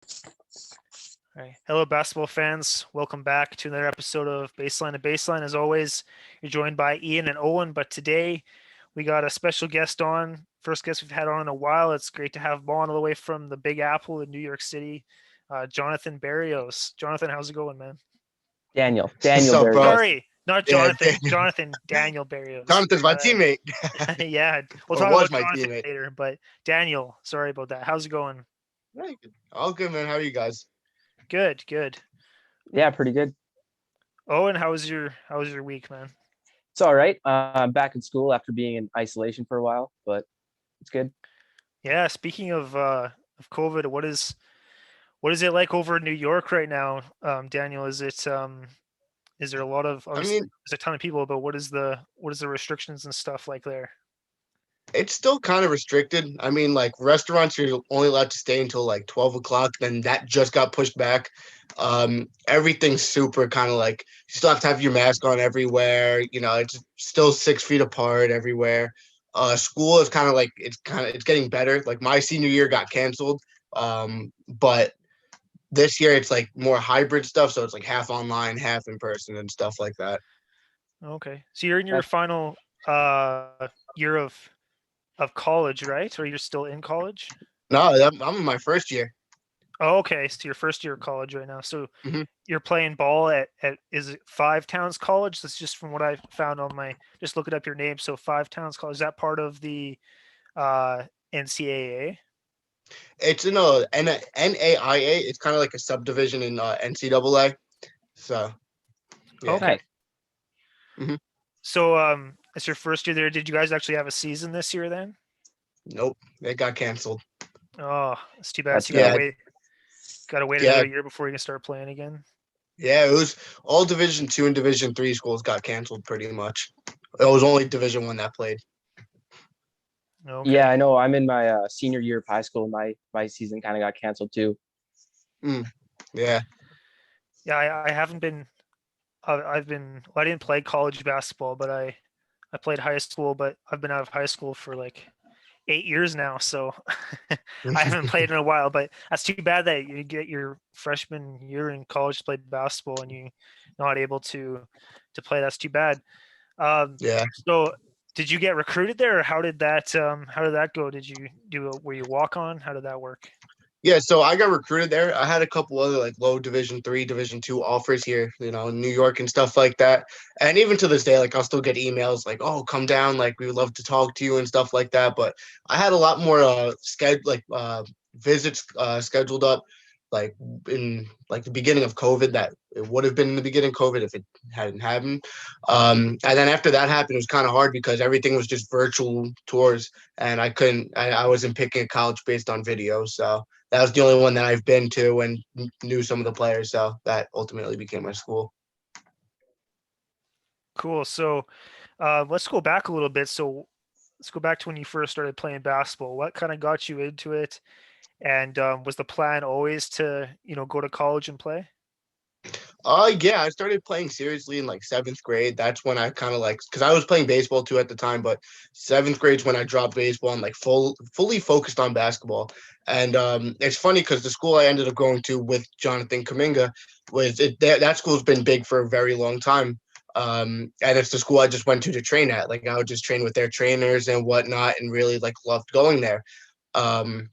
All right. Hello, basketball fans. Welcome back to another episode of Baseline to Baseline. As always, you're joined by Ian and Owen, but today we got a special guest on. First guest we've had on in a while. It's great to have him on all the way from the Big Apple in New York City, Jonathan Berrios. Jonathan, how's it going, man? Daniel What's up, bro? Berrios. Sorry, not Yeah, Jonathan. Jonathan Daniel Berrios. Jonathan's my teammate, Yeah, we'll or talk was about my Jonathan teammate. later, but Daniel, sorry about that. How's it going? Right. All good, man. How are you guys? Good, good. Yeah, pretty good. Owen, how was your week, man? It's all right. I'm back in school after being in isolation for a while, but it's good. Yeah, speaking of COVID, what is it like over in New York right now, Daniel? Is there a lot of I obviously mean, there's a ton of people, but what is the restrictions and stuff like there? it's still kind of restricted. I mean, like restaurants, you're only allowed to stay until like 12 o'clock. Then that just got pushed back. Everything's super kind of like you still have to have your mask on everywhere. It's still 6 feet apart everywhere. School is kind of like it's getting better. Like my senior year got canceled. But this year it's like more hybrid stuff, so it's like half online, half in person and stuff like that. Okay, so you're in your That, final year of college, right? Or you're still in college? No, I'm in my first year. Oh, okay, so your first year of college right now. So Hmm. you're playing ball at is it Five Towns College? That's just from what I found on my just looking up your name. So Five Towns College, is that part of the uh NCAA? It's in a NAIA. It's kind of like a subdivision in NCAA. So yeah. Okay. nice. Hmm. So it's your first year there. Did you guys actually have a season this year then? Nope, it got canceled. Oh, it's too bad. That's So you gotta Yeah, sad. wait yeah, another year before you can start playing again. yeah. It was all Division two and Division three schools got canceled pretty much. It was only Division one that played. Yeah, Okay. I know. I'm in my senior year of high school. My season kind of got canceled too. Mm, yeah. Yeah, I haven't been. Well, I didn't play college basketball, but I played high school. But I've been out of high school for like 8 years now, so I haven't played in a while. But that's too bad that you get your freshman year in college to play basketball and you not able to play. That's too bad. Yeah. So did you get recruited there, or how did that go? Did you were you walk on? How did that work? Yeah, so I got recruited there. I had a couple other like low Division three, Division two offers here, in New York and stuff like that. And even to this day, like I'll still get emails like, "Oh, come down, like we would love to talk to you and stuff like that." But I had a lot more visits scheduled up like in like the beginning of COVID that it would have been in the beginning of COVID if it hadn't happened. And then after that happened, it was kind of hard because everything was just virtual tours and I wasn't picking a college based on video. So that was the only one that I've been to and knew some of the players. So that ultimately became my school. Cool. So let's go back a little bit. So let's go back to when you first started playing basketball. What kind of got you into it? And was the plan always to, go to college and play? Yeah, I started playing seriously in like seventh grade. That's when I kind of like, because I was playing baseball too at the time, but seventh grade's when I dropped baseball and like fully focused on basketball. And it's funny because the school I ended up going to with Jonathan Kuminga that school's been big for a very long time. And it's the school I just went to train at. Like I would just train with their trainers and whatnot, and really like loved going there. Um,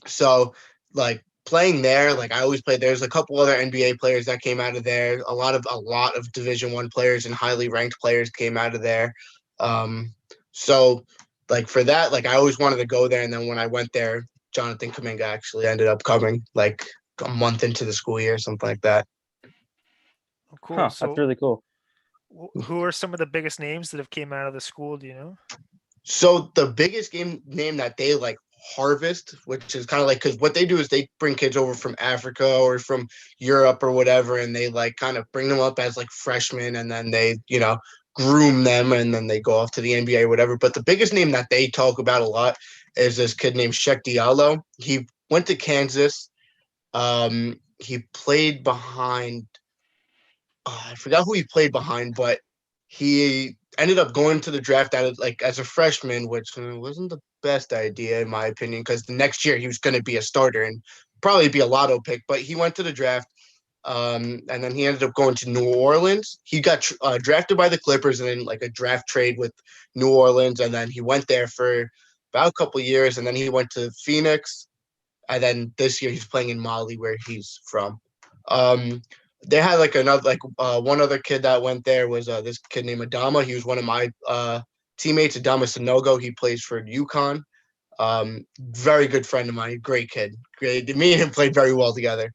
so like playing there, like I always played. There's a couple other NBA players that came out of there. A lot of Division One players and highly ranked players came out of there. Um, so like for that, like I always wanted to go there. And then when I went there, Jonathan Kuminga actually ended up coming like a month into the school year, something like that. Oh, cool. Huh, that's So really cool. who are some of the biggest names that have came out of the school? Do you know? So the biggest game name that they like harvest, which is kind of like because what they do is they bring kids over from Africa or from Europe or whatever, and they like kind of bring them up as like freshmen, and then they groom them, and then they go off to the NBA or whatever. But the biggest name that they talk about a lot is this kid named Sheck Diallo. He went to Kansas. He played behind I forgot who he played behind, but he ended up going to the draft like as a freshman, which wasn't the best idea in my opinion, because the next year he was going to be a starter, and probably be a lotto pick, but he went to the draft. And then he ended up going to New Orleans. He got drafted by the Clippers and then like a draft trade with New Orleans. And then he went there for about a couple years. And then he went to Phoenix. And then this year he's playing in Mali, where he's from. They had like one other kid that went there was this kid named Adama. He was one of my teammates, Adama Sanogo. He plays for UConn. Very good friend of mine, great kid. Great. Me and him played very well together.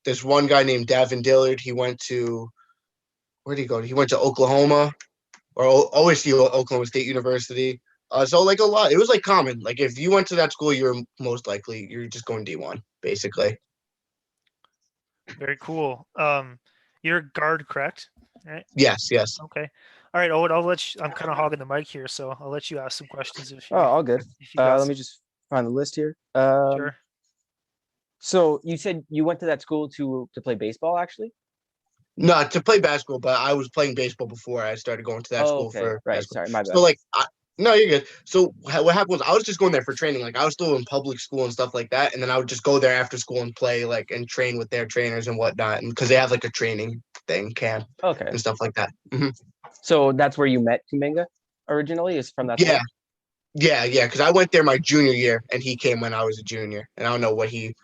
There's one guy named Davin Dillard. He went to where did he go? He went to Oklahoma or OSU, Oklahoma State University. So like a lot, it was like common. Like if you went to that school, you're just going D1 basically. Very cool. You're a guard, correct? Right. Yes. Okay. All right, Owen. I'll let you. I'm kind of hogging the mic here, so I'll let you ask some questions if you. Oh, all good. If you got Let me just find the list here. sure. So you said you went to that school to play baseball, actually? No, to play basketball, but I was playing baseball before I started going to that school okay. for Right. basketball. Sorry, my bad. So like, no, you're good. So what happened was I was just going there for training. Like I was still in public school and stuff like that, and then I would just go there after school and play like and train with their trainers and whatnot, and because they have like a training camp Okay. and stuff like that. Mm-hmm. So that's where you met Kuminga originally, is from that Yeah. school? Yeah, because I went there my junior year, and he came when I was a junior, and I don't know what he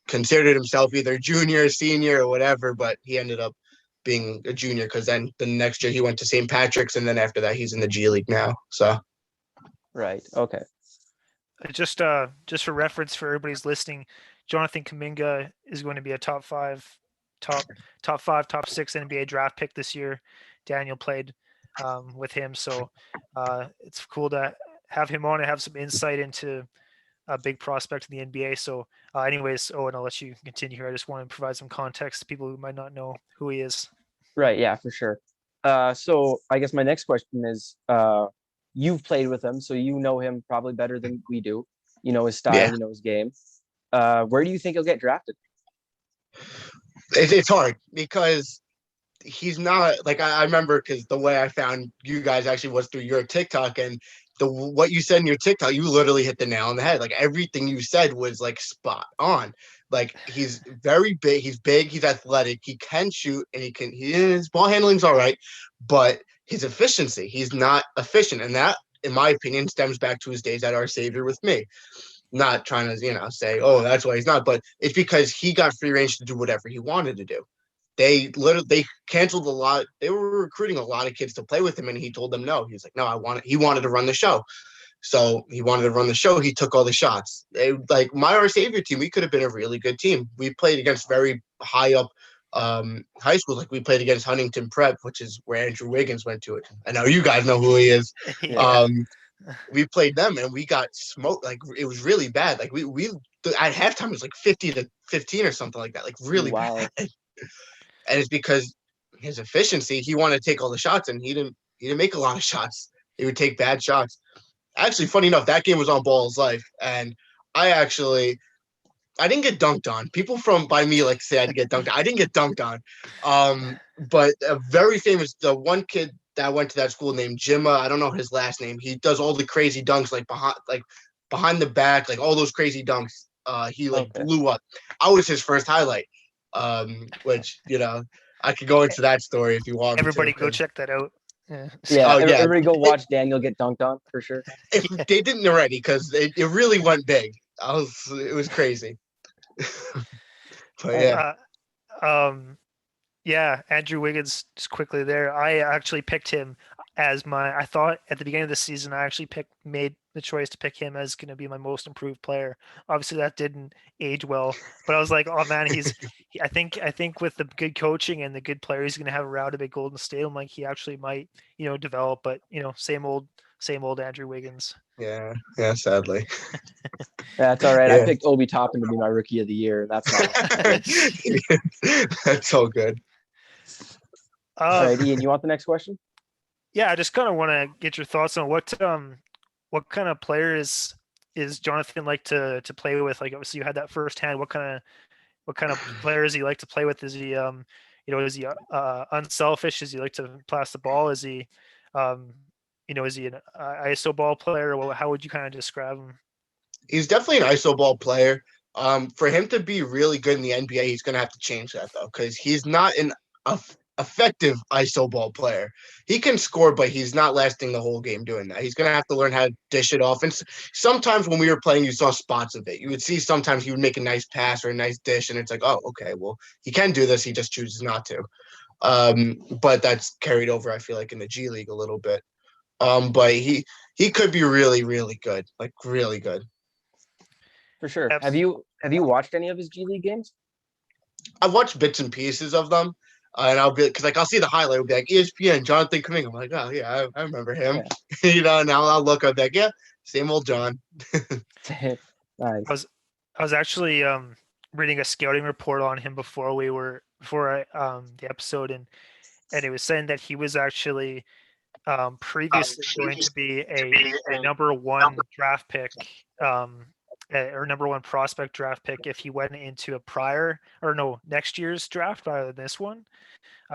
considered himself, either junior, senior, or whatever, but he ended up being a junior because then the next year he went to St. Patrick's, and then after that he's in the G League now. So Right. Okay. Just for reference for everybody's listening, Jonathan Kuminga is going to be a top 6 NBA draft pick this year. Daniel played with him, so it's cool to have him on and have some insight into a big prospect in the NBA. So, anyways, Owen, I'll let you continue here. I just want to provide some context to people who might not know who he is. Right. Yeah, for sure. So I guess my next question is, you've played with him, so you know him probably better than we do. You know his style, you know his game. Where do you think he'll get drafted? it's hard because he's not like I remember because the way I found you guys actually was through your TikTok, and what you said in your TikTok, you literally hit the nail on the head. Like everything you said was like spot on. Like he's very big, he's athletic, he can shoot, and his ball handling's all right, but his efficiency, he's not efficient, and that, in my opinion, stems back to his days at Our Savior with me. Not trying to say, oh, that's why he's not, but it's because he got free range to do whatever he wanted to do. They canceled a lot. They were recruiting a lot of kids to play with him, and he told them no. He's like, no, he wanted to run the show. So he wanted to run the show. He took all the shots. Like my Our Savior team, we could have been a really good team. We played against very high up high schools. Like we played against Huntington Prep, which is where Andrew Wiggins went to it. I know you guys know who he is. Yeah. We played them and we got smoked. Like it was really bad. Like we at halftime it was like 50-15 or something like that. Like really bad. And it's because his efficiency, he wanted to take all the shots, and he didn't make a lot of shots. He would take bad shots. Actually, funny enough, that game was on Ball's Life, and I didn't get dunked on. People by me like say I get dunked on. I didn't get dunked on. But a very famous, the one kid that went to that school named Jimma, I don't know his last name. He does all the crazy dunks like behind the back, like all those crazy dunks. He blew up. I was his first highlight. Which I could go into that story if you want. Everybody go check that out. Yeah. Everybody go watch Daniel get dunked on for sure. If they didn't already, because it really went big. It was crazy. But yeah. Andrew Wiggins, just quickly there. I actually picked him as I thought at the beginning of the season, I actually made the choice to pick him as going to be my most improved player. Obviously that didn't age well, but I was like, oh man, I think with the good coaching and the good player he's going to have around him at Golden State, I'm like, he actually might, develop, but same old Andrew Wiggins. Yeah, sadly. That's all right. I picked Obi Toppin to be my rookie of the year. That's not That's all good. All right, Ian, you want the next question? Yeah, I just kind of want to get your thoughts on what kind of player is Jonathan like to play with? Like obviously you had that firsthand. What kind of player is he like to play with? Is he is he unselfish? Does he like to pass the ball? Is he is he an ISO ball player? Or how would you kind of describe him? He's definitely an ISO ball player. For him to be really good in the NBA, he's going to have to change that though, because he's not an effective ISO ball player. He can score, but he's not lasting the whole game doing that. He's going to have to learn how to dish it off. And sometimes when we were playing, you saw spots of it. You would see sometimes he would make a nice pass or a nice dish, and it's like, oh, okay, well, he can do this. He just chooses not to. But that's carried over, I feel like, in the G League a little bit. But he could be really, really good, like really good. For sure. Absolutely. Have you watched any of his G League games? I've watched bits and pieces of them. And I'll be because like I'll see the highlight, it'll be like ESPN, Jonathan Kuminga. I'm like, oh yeah, I remember him. Yeah. And I'll look up like, yeah, same old John. Nice. I was actually reading a scouting report on him before the episode, and it was saying that he was actually previously going to be a number one draft pick, or number one prospect draft pick if he went into next year's draft rather than this one,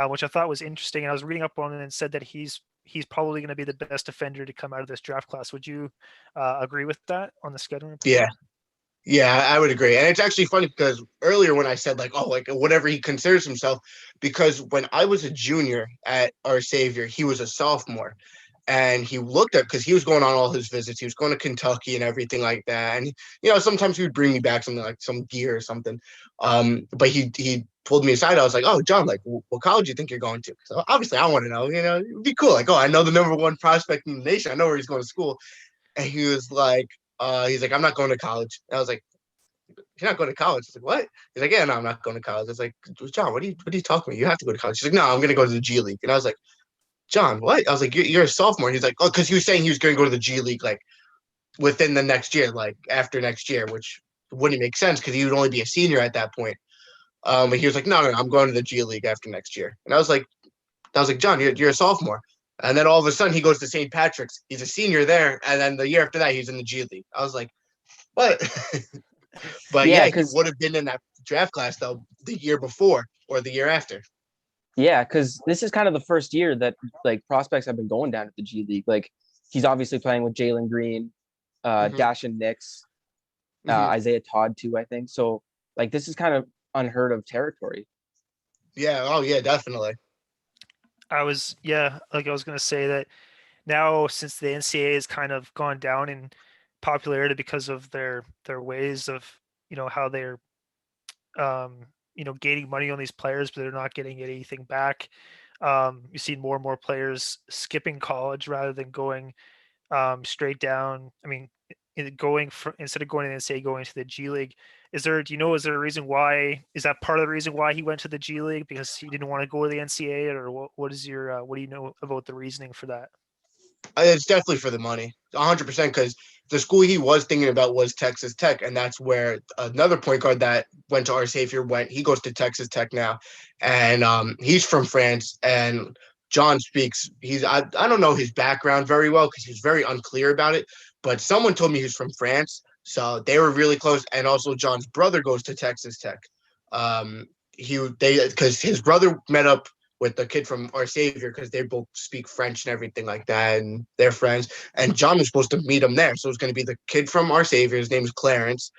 which I thought was interesting. And I was reading up on it and said that he's probably going to be the best defender to come out of this draft class. Would you agree with that on the scouting report? Yeah. Yeah, I would agree. And it's actually funny because earlier when I said like, oh, like whatever he considers himself, because when I was a junior at Our Savior, he was a sophomore. And he looked up because he was going on all his visits. He was going to Kentucky and everything like that. And sometimes he would bring me back something like some gear or something. But he pulled me aside. I was like, oh, John, like what college do you think you're going to? So obviously I want to know, it'd be cool. Like, oh, I know the number one prospect in the nation. I know where he's going to school. And he was like, I'm not going to college. And I was like, you're not going to college? He's like, what? He's like, yeah, no, I'm not going to college. I was like, John, what are you talking about? You have to go to college. He's like, no, I'm going to go to the G League. And I was like, John, what? I was like, you're a sophomore. He's like, oh, because he was saying he was going to go to the G League like within the next year, like after next year, which wouldn't make sense because he would only be a senior at that point. And he was like, no, I'm going to the G League after next year. And I was like, John, you're a sophomore. And then all of a sudden he goes to St. Patrick's. He's a senior there. And then the year after that, he's in the G League. I was like, what? But yeah, he would have been in that draft class though the year before or the year after. Yeah, because this is kind of the first year that like prospects have been going down to the G League. Like he's obviously playing with Jalen Green, Dash and Knicks, Isaiah Todd too, I think. So like this is kind of unheard of territory. Yeah. Oh yeah, definitely. I was going to say that now since the NCAA has kind of gone down in popularity because of their ways of how they're gaining money on these players, but they're not getting anything back. You've seen more and more players skipping college rather than going straight down. I mean, instead of going to the NCAA, going to the G League. Is there a reason why? Is that part of the reason why he went to the G League, because he didn't want to go to the NCAA, or what is your what do you know about the reasoning for that? It's definitely for the money, 100%. Because the school he was thinking about was Texas Tech, and that's where another point guard that went to Our Savior went. He goes to Texas Tech now, and he's from France. And John speaks. I don't know his background very well because he's very unclear about it. But someone told me he's from France, so they were really close. And also, John's brother goes to Texas Tech. Because his brother met up with the kid from Our Savior because they both speak French and everything like that, and they're friends. And John was supposed to meet him there. So it's going to be the kid from Our Savior. His name is Clarence,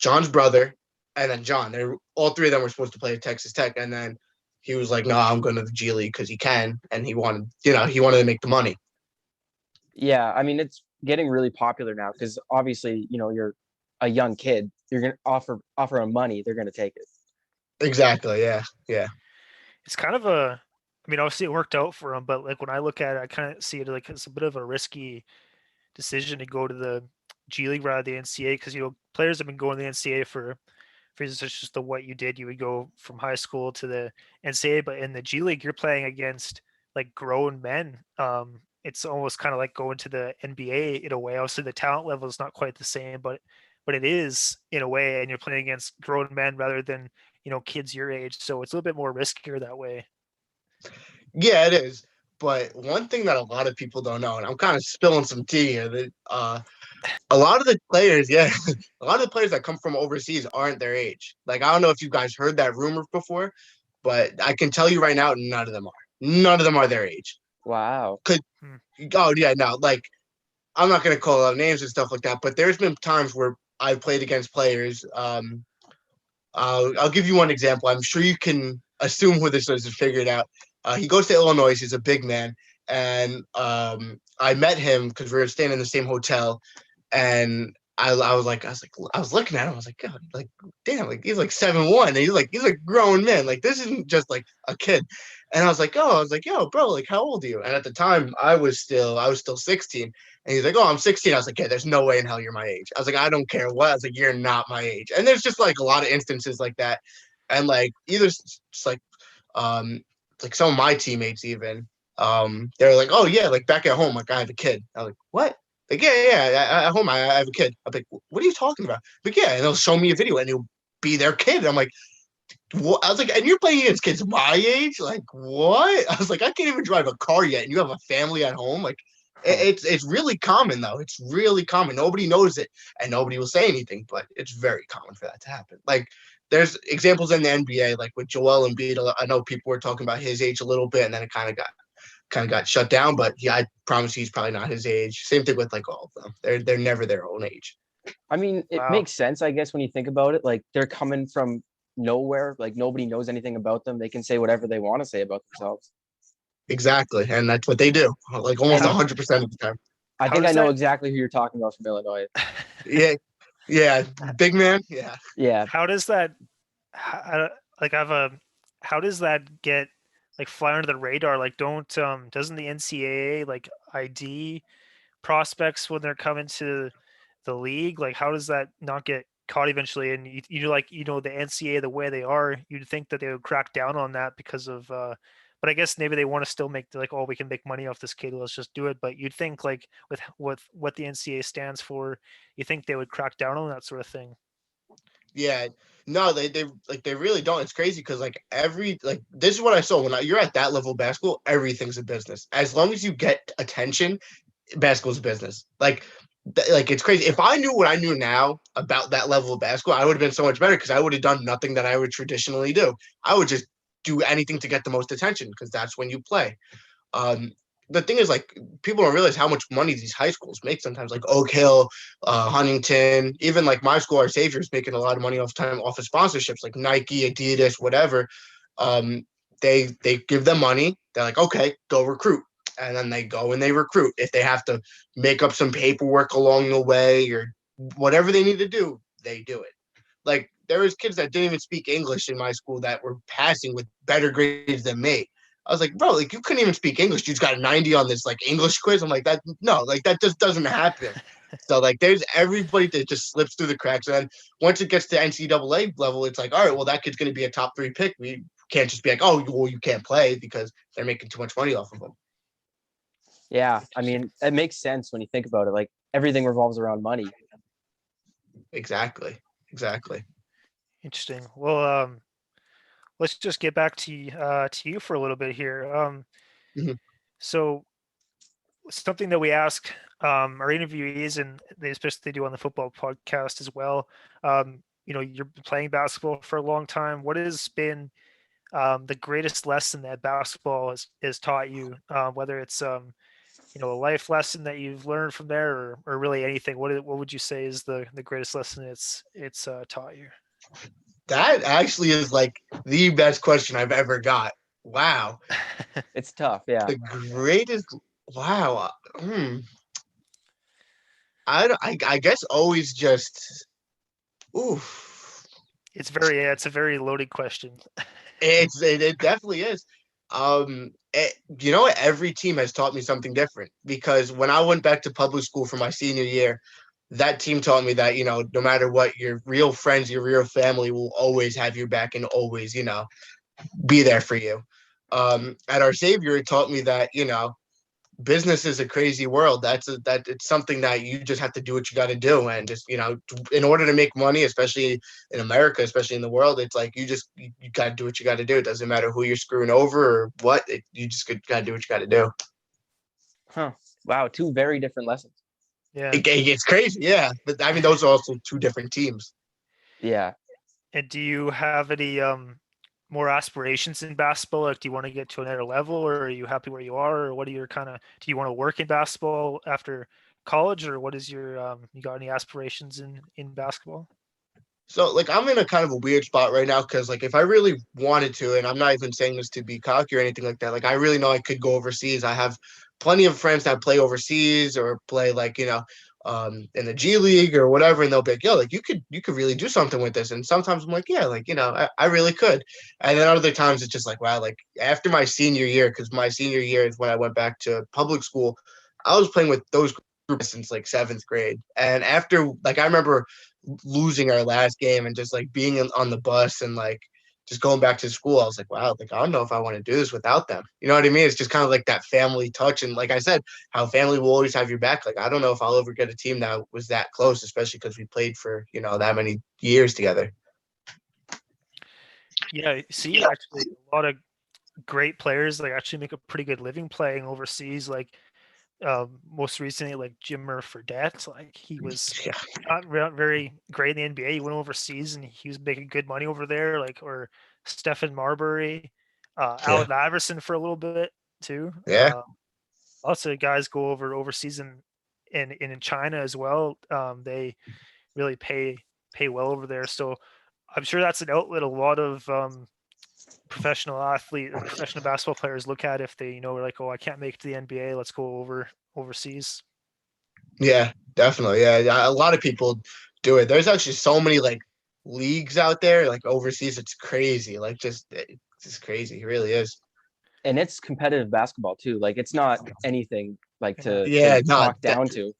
John's brother, and then John. All three of them were supposed to play at Texas Tech. And then he was like, no, I'm going to the G League because he can. And he wanted to make the money. Yeah, I mean, it's getting really popular now because obviously, you're a young kid. You're going to offer them money. They're going to take it. Exactly. Yeah. Yeah. It's kind of obviously it worked out for him, but like when I look at it, I kind of see it like it's a bit of a risky decision to go to the G League rather than the NCAA, because players have been going to the NCAA for reasons such as what you did. You would go from high school to the NCAA, but in the G League, you're playing against like grown men. It's almost kind of like going to the NBA in a way. Obviously, the talent level is not quite the same, but it is in a way, and you're playing against grown men rather than kids your age. So it's a little bit more riskier that way. Yeah, it is. But one thing that a lot of people don't know, and I'm kind of spilling some tea here, that a lot of the players, a lot of the players that come from overseas aren't their age. Like, I don't know if you guys heard that rumor before, but I can tell you right now, none of them are. None of them are their age. Wow. Oh, yeah, no, like, I'm not going to call out names and stuff like that, but there's been times where I've played against players. I'll give you one example. I'm sure you can assume who this is and figure it out. He goes to Illinois. He's a big man, and I met him because we were staying in the same hotel, and I was looking at him. I was like, God, like, damn, like he's like 7'1", and he's a grown man. Like this isn't just like a kid. And I was like, yo, bro, like how old are you? And at the time, I was still 16. And he's like, oh, I'm 16. I was like, yeah, there's no way in hell you're my age. I was like, I don't care what. I was like, you're not my age. And there's just like a lot of instances like that. And like either just like some of my teammates even, they're like, oh yeah, like back at home, like I have a kid. I was like, what? Like, yeah, at home I have a kid. I'm like, what are you talking about? Like, yeah, and they'll show me a video and it'll be their kid. I'm like, what? I was like, and you're playing against kids my age? Like, what? I was like, I can't even drive a car yet, and you have a family at home? Like, it's really common though. It's really common. Nobody knows it, and nobody will say anything, but it's very common for that to happen. Like, there's examples in the NBA, like with Joel Embiid. I know people were talking about his age a little bit, and then it kind of got shut down. But yeah, I promise he's probably not his age. Same thing with like all of them. They're never their own age. I mean, it makes sense, I guess, when you think about it. Like they're coming from nowhere. Like nobody knows anything about them. They can say whatever they want to say about themselves. Exactly, and that's what they do. Like almost 100% of the time. I think I know exactly who you're talking about from Illinois. Yeah, big man. Yeah. Yeah. How does that how does that get like fly under the radar? Like doesn't the NCAA like ID prospects when they're coming to the league? Like how does that not get caught eventually? And the NCAA, the way they are, you'd think that they would crack down on that because of but I guess maybe they want to still make like, oh, we can make money off this kid, let's just do it. But you'd think like with what the NCAA stands for, you think they would crack down on that sort of thing. Yeah, no, they really don't. It's crazy because like this is what I saw when you're at that level of basketball, everything's a business. As long as you get attention, basketball's a business. Like it's crazy. If I knew what I knew now about that level of basketball, I would have been so much better because I would have done nothing that I would traditionally do. I would just do anything to get the most attention because that's when you play. The thing is, like, people don't realize how much money these high schools make sometimes, like Oak Hill, Huntington, even like my school, our Savior, is making a lot of money off of sponsorships, like Nike, Adidas, whatever. They give them money. They're like, okay, go recruit. And then they go and they recruit. If they have to make up some paperwork along the way or whatever they need to do, they do it. Like, there was kids that didn't even speak English in my school that were passing with better grades than me. I was like, bro, like you couldn't even speak English. You just got a 90 on this like English quiz. I'm like, that just doesn't happen. So like there's everybody that just slips through the cracks. And then once it gets to NCAA level, it's like, all right, well, that kid's gonna be a top 3 pick. We can't just be like, oh, well, you can't play because they're making too much money off of them. Yeah, I mean, it makes sense when you think about it. Like everything revolves around money. Exactly. Interesting. Well, let's just get back to you for a little bit here. Mm-hmm. So something that we ask our interviewees, and especially they do on the football podcast as well. You're playing basketball for a long time. What has been the greatest lesson that basketball has taught you, whether it's a life lesson that you've learned from there, or really anything? What would you say is the greatest lesson it's taught you? That actually is like the best question I've ever got. Wow. It's tough. Yeah. The greatest. Wow. I guess always just. Oof. It's a very loaded question. It definitely is. Every team has taught me something different because when I went back to public school for my senior year, that team taught me that, no matter what, your real friends, your real family will always have your back and always, be there for you. At our Savior, it taught me that, business is a crazy world. That it's something that you just have to do what you got to do. And just, in order to make money, especially in America, especially in the world, it's like, you got to do what you got to do. It doesn't matter who you're screwing over or what, you just got to do what you got to do. Huh. Wow. 2 very different lessons. Yeah. It's crazy. Yeah. But I mean, those are also 2 different teams. Yeah. And do you have any more aspirations in basketball? Like, do you want to get to another level, or are you happy where you are, or what are your do you want to work in basketball after college, or what is your you got any aspirations in basketball? So like I'm in a kind of a weird spot right now because like if I really wanted to, and I'm not even saying this to be cocky or anything like that, like I really know I could go overseas. I have plenty of friends that play overseas or play like, in the G League or whatever, and they'll be like, yo, like you could really do something with this. And sometimes I'm like, yeah, like, I really could. And then other times it's just like, wow, like after my senior year, because my senior year is when I went back to public school, I was playing with those groups since like seventh grade. And after like I remember losing our last game and just like being on the bus and like just going back to school, I was like, wow, like I don't know if I want to do this without them. You know what I mean? It's just kind of like that family touch. And like I said, how family will always have your back. Like I don't know if I'll ever get a team that was that close, especially because we played for, that many years together. Yeah, see, actually, a lot of great players like actually make a pretty good living playing overseas. Like most recently, like Jimmer Fredette, like he was Yeah. not very great in the NBA. He went overseas and he was making good money over there. Like or Stephen Marbury, Yeah. Allen Iverson for a little bit too. Yeah. Lots of guys go overseas and in China as well. They really pay well over there. So I'm sure that's an outlet a lot of professional athlete or professional basketball players look at if they are like, oh, I can't make it to the NBA, let's go overseas. Yeah, definitely. Yeah. A lot of people do it. There's actually so many like leagues out there, like overseas. It's crazy. Like it's just crazy. It really is. And it's competitive basketball too. Like it's not anything like to Yeah, no, talk down to.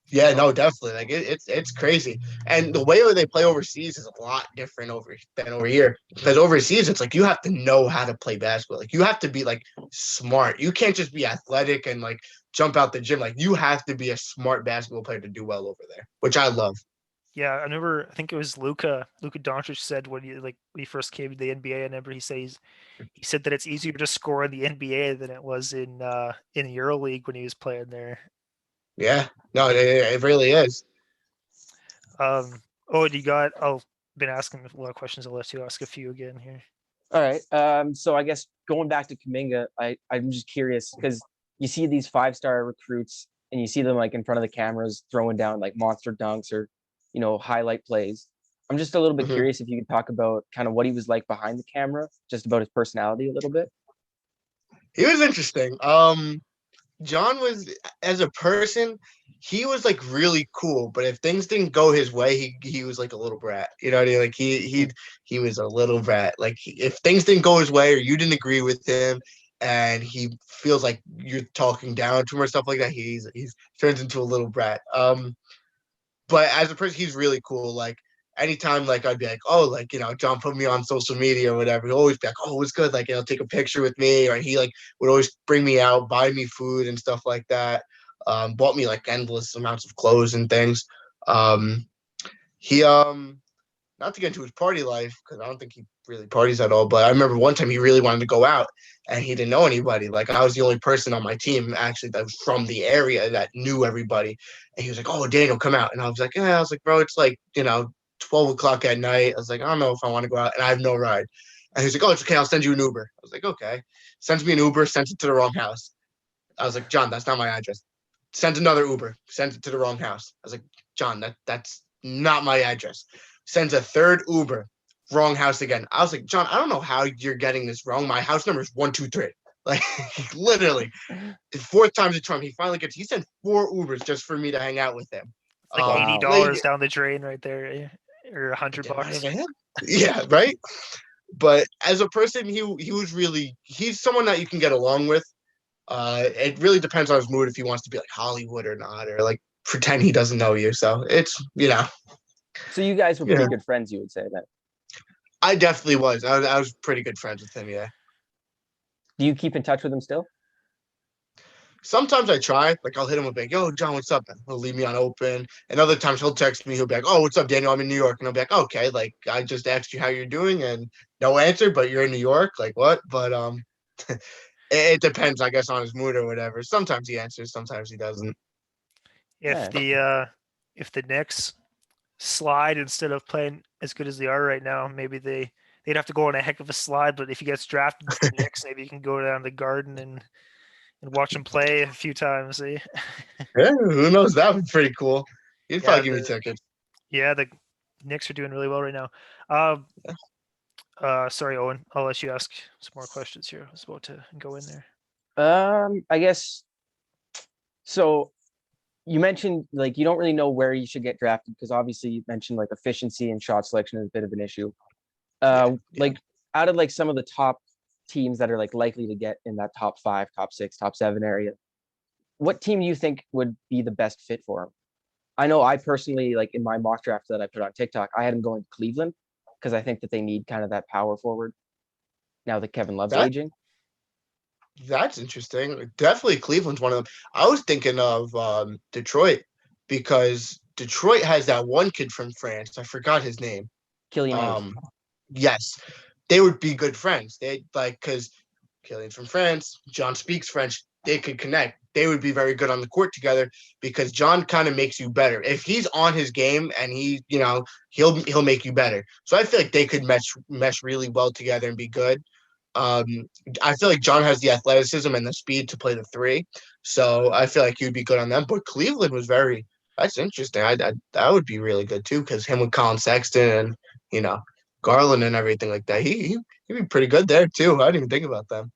yeah, no, definitely. Like it's crazy, and the way they play overseas is a lot different than over here. Because overseas, it's like you have to know how to play basketball. Like you have to be like smart. You can't just be athletic and like jump out the gym. Like you have to be a smart basketball player to do well over there, which I love. Yeah, I remember. I think it was Luka Doncic said when he first came to the NBA. I remember he said that it's easier to score in the NBA than it was in EuroLeague when he was playing there. Yeah, no, it really is. Oh, and you got. I've been asking a lot of questions. I'll let you ask a few again here. All right. So I guess going back to Kuminga, I'm just curious because you see these 5-star recruits and you see them like in front of the cameras throwing down like monster dunks or highlight plays. I'm just a little bit Mhm. curious if you could talk about kind of what he was like behind the camera, just about his personality a little bit. He was interesting. John was as a person, he was like really cool, but if things didn't go his way, he was like a little brat. You know what I mean? Like he was a little brat. Like if things didn't go his way or you didn't agree with him, and he feels like you're talking down to him or stuff like that, he's turns into a little brat. But as a person, he's really cool. Like anytime, like I'd be like, oh, like John put me on social media or whatever. He'll always be like, oh, it's good. Like take a picture with me, or he like would always bring me out, buy me food and stuff like that. Bought me like endless amounts of clothes and things. He not to get into his party life because I don't think he really parties at all. But I remember one time he really wanted to go out and he didn't know anybody. Like I was the only person on my team actually that was from the area that knew everybody. And he was like, "Oh, Daniel, come out." And I was like, "Yeah." I was like, "Bro, it's like 12 o'clock at night." I was like, "I don't know if I want to go out," and I have no ride. And he's like, "Oh, it's okay. I'll send you an Uber." I was like, "Okay." Sends me an Uber, sends it to the wrong house. I was like, "John, that's not my address." Sends another Uber, sends it to the wrong house. I was like, "John, that's not my address." Sends a third Uber, wrong house again. I was like, "John, I don't know how you're getting this wrong. My house number is 123." Like literally, the fourth time's a charm. He sent 4 Ubers just for me to hang out with him. It's like Wow. $80 down the drain right there, or $100. Yeah, right. But as a person, he was really he's someone that you can get along with. It really depends on his mood if he wants to be like Hollywood or not, or like pretend he doesn't know you. So it's So you guys were pretty good friends, you would say that. I definitely was. I was pretty good friends with him. Yeah. Do you keep in touch with him still? Sometimes I try. Like I'll hit him with like, "Yo, John, what's up?" And he'll leave me on open. And other times he'll text me. He'll be like, "Oh, what's up, Daniel? I'm in New York." And I'll be like, "Okay, like I just asked you how you're doing, and no answer, but you're in New York. Like what?" But it depends, I guess, on his mood or whatever. Sometimes he answers, sometimes he doesn't. If Yeah. the Knicks slide instead of playing as good as they are right now, maybe they'd have to go on a heck of a slide. But if he gets drafted to the Knicks, maybe he can go down the Garden and and watch him play a few times. Eh? Yeah, who knows? That would be pretty cool. He'd Yeah, probably give me tickets. the Knicks are doing really well right now. Sorry, Owen. I'll let you ask some more questions here. I was about to go in there. I guess so. You mentioned like you don't really know where you should get drafted because obviously you mentioned like efficiency and shot selection is a bit of an issue. Yeah. Like out of like some of the top teams that are like likely to get in that top 5, top 6, top 7 area, what team do you think would be the best fit for him? I know I personally, like in my mock draft that I put on TikTok, I had him going to Cleveland because I think that they need kind of that power forward now that Kevin Love's That aging. that's interesting. Definitely Cleveland's one of them. I was thinking of Detroit because Detroit has that one kid from France. I forgot his name. Killian Hayes. Yes, they would be good friends. They like because Killian's from France. John speaks French. They could connect. They would be very good on the court together because John kind of makes you better. If he's on his game and he'll make you better. So I feel like they could mesh really well together and be good. Um, I feel like John has the athleticism and the speed to play the three, so I feel like he'd be good on them. But Cleveland was very that's interesting. That would be really good too because him with Colin Sexton and you know Garland and everything like that. He'd be pretty good there too. I didn't even think about them.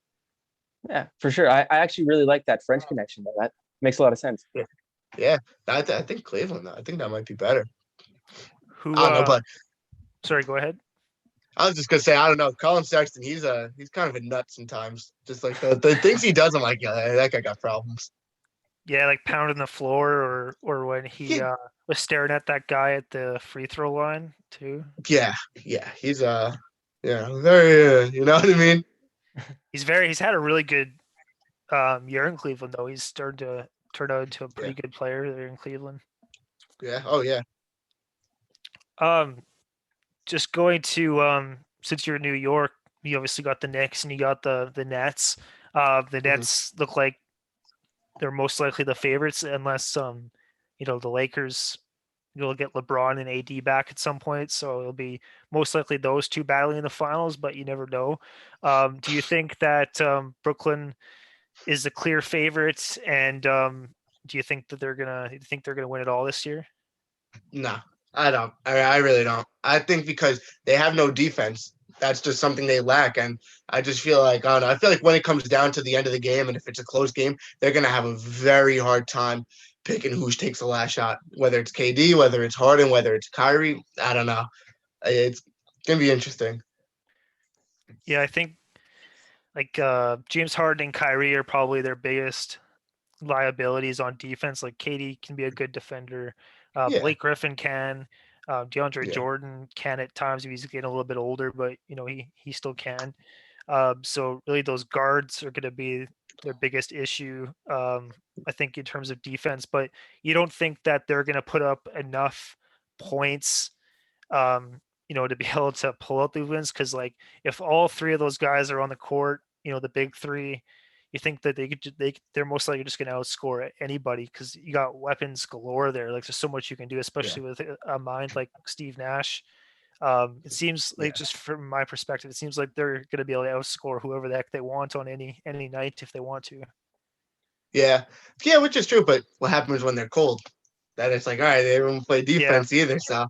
Yeah, for sure. I actually really like that French connection though. That makes a lot of sense. Yeah, I think Cleveland. I think that might be better. Who? I don't know, but Sorry, go ahead. I was just gonna say I don't know. Colin Sexton, he's kind of a nut sometimes. Just like the things he does, I'm like, yeah, that guy got problems. Yeah, like pounding the floor, or when he Yeah, was staring at that guy at the free throw line too. yeah. He's very you know what I mean. He's had a really good year in Cleveland though. He's starting to turn out into a Yeah, pretty good player there in Cleveland. yeah. Oh yeah. Um, just going to since you're in New York, you obviously got the Knicks and you got the Nets. The Mm-hmm. Nets look like they're most likely the favorites unless the Lakers you'll get LeBron and AD back at some point, so it'll be most likely those two battling in the finals, but you never know. Do you think that Brooklyn is the clear favorite, and do you think that they're gonna win it all this year? No, I don't. I really don't. I think because they have no defense. That's just something they lack. And I just feel like, I don't know. I feel like when it comes down to the end of the game, and if it's a close game, they're going to have a very hard time picking who takes the last shot, whether it's KD, whether it's Harden, whether it's Kyrie. I don't know. It's going to be interesting. Yeah, I think like James Harden and Kyrie are probably their biggest liabilities on defense. Like KD can be a good defender. Yeah. Blake Griffin can. DeAndre Yeah. Jordan can at times if he's getting a little bit older, but he still can. So really, those guards are going to be their biggest issue. I think in terms of defense, but you don't think that they're going to put up enough points, to be able to pull out the wins. Because like if all three of those guys are on the court, the big three, you think that they're most likely just going to outscore anybody because you got weapons galore there. Like there's so much you can do, Yeah. especially with a mind like Steve Nash. It seems Yeah. like just from my perspective, it seems like they're going to be able to outscore whoever the heck they want on any night if they want to. Yeah. Yeah, which is true. But what happens when they're cold? Then it's like, all right, they don't play Yeah, defense either. So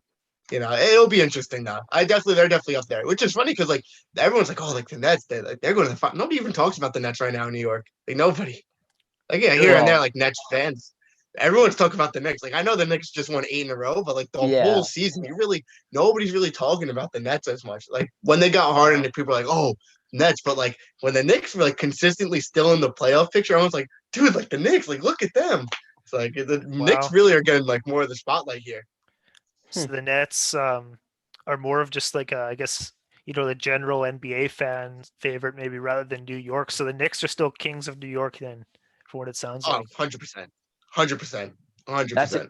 it'll be interesting though. They're definitely up there, which is funny because like everyone's like, oh, like the Nets, they're going to the final. Nobody even talks about the Nets right now in New York. Like nobody. Like yeah, here really. and there, Well, like Nets fans. Everyone's talking about the Knicks. Like I know the Knicks just won 8 in a row, but like the whole yeah. season, nobody's really talking about the Nets as much. Like when they got hard and people are like, oh, Nets, but like when the Knicks were like consistently still in the playoff picture, I was like, dude, like the Knicks, like look at them. It's like the Knicks Wow. really are getting like more of the spotlight here. Hmm. So the Nets are more of just like I guess the general NBA fan favorite maybe rather than New York. So the Knicks are still kings of New York then, for what it sounds Oh, like. 100%. 100%. That's 100%.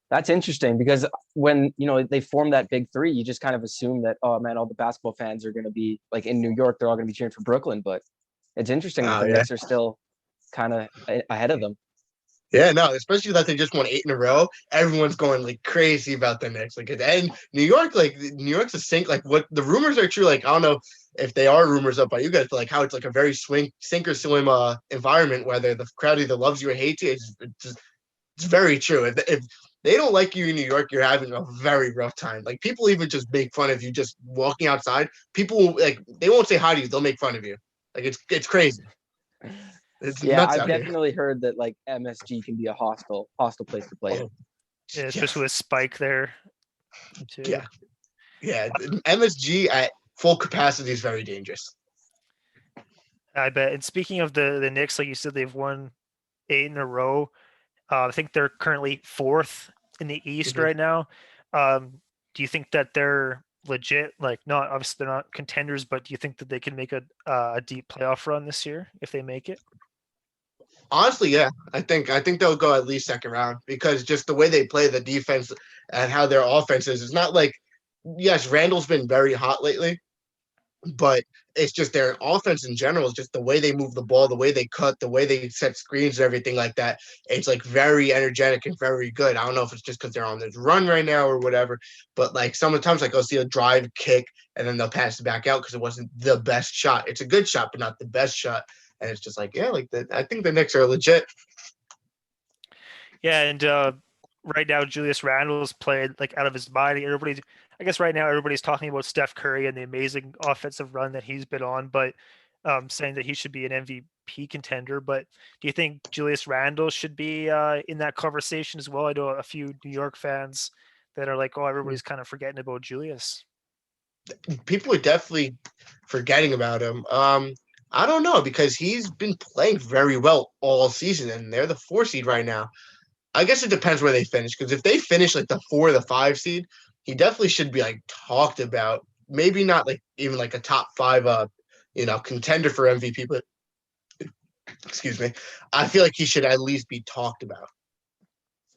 That's interesting because when they form that big three, you just kind of assume that, oh man, all the basketball fans are going to be like in New York, they're all going to be cheering for Brooklyn. But it's interesting that Oh the yeah. Knicks are still kind of ahead of them. Yeah, no, especially that they just won 8 in a row. Everyone's going like crazy about the Knicks. Like, and New York's a sink. Like, what the rumors are true. Like, I don't know if they are rumors up by you guys, but like how it's like a very sink or swim environment, whether the crowd either loves you or hates you. It's very true. If they don't like you in New York, you're having a very rough time. Like, people even just make fun of you just walking outside. People like they won't say hi to you; they'll make fun of you. Like, it's crazy. It's Yeah, nuts I've out here. definitely heard that like MSG can be a hostile place to play in. Oh, Yeah, yes. especially with Spike there too. Yeah. Yeah, MSG at full capacity is very dangerous. I bet. And speaking of the Knicks, like you said, they've won 8 in a row. I think they're currently 4th in the East Mhm. right now. Do you think that they're legit? Like, not obviously they're not contenders, but do you think that they can make a deep playoff run this year if they make it? Honestly, yeah, I think they'll go at least second round because just the way they play the defense and how their offense is, it's not like yes, Randall's been very hot lately, but it's just their offense in general is just the way they move the ball, the way they cut, the way they set screens and everything like that. It's like very energetic and very good. I don't know if it's just because they're on this run right now or whatever, but like sometimes like I'll see a drive kick and then they'll pass it back out because it wasn't the best shot. It's a good shot, but not the best shot. And it's just like, yeah, I think the Knicks are legit. Yeah, and right now Julius Randle's played like out of his mind. I guess right now everybody's talking about Steph Curry and the amazing offensive run that he's been on, but saying that he should be an MVP contender. But do you think Julius Randle should be in that conversation as well? I know a few New York fans that are like, "Oh, everybody's kind of forgetting about Julius." People are definitely forgetting about him. I don't know because he's been playing very well all season, and they're the 4 seed right now. I guess it depends where they finish because if they finish like the 4 or the 5 seed, he definitely should be like talked about. Maybe not like even like a top 5, contender for MVP, but excuse me, I feel like he should at least be talked about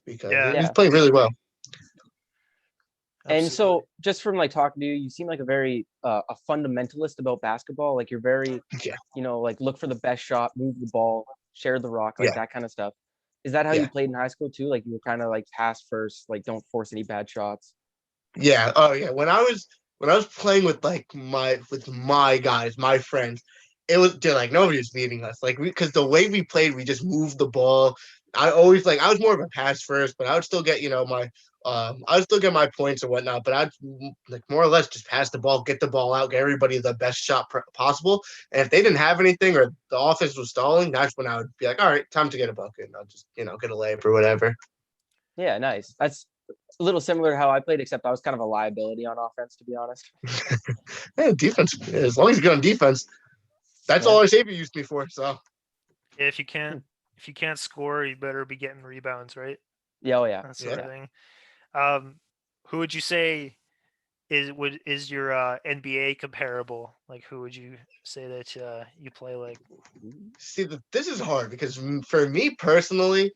because Yeah, he's Yeah. playing really well. And absolutely. so just from like talking to you, you seem like a very a fundamentalist about basketball. Like you're very, Yeah, like look for the best shot, move the ball, share the rock, like yeah, that kind of stuff. Is that how yeah. you played in high school too? Like you were kind of like pass first, like don't force any bad shots. Yeah. Oh yeah. When I was playing with like my guys, my friends, it was dude, like nobody was beating us. Like because the way we played, we just moved the ball. I was more of a pass first, but I would still get I would still get my points and whatnot. But I'd like more or less just pass the ball, get the ball out, get everybody the best shot possible. And if they didn't have anything or the offense was stalling, that's when I would be like, all right, time to get a bucket. And I'll just get a layup or whatever. Yeah, nice. That's a little similar to how I played, except I was kind of a liability on offense, to be honest. Yeah, defense. As long as you're good on defense, that's Yeah. all our savior used me for. So Yeah, if you can't score, you better be getting rebounds, right? Yeah, oh yeah. That sort yeah. of thing. Um, who would you say is your NBA comparable? Like, who would you say that you play like? See, this is hard because for me personally,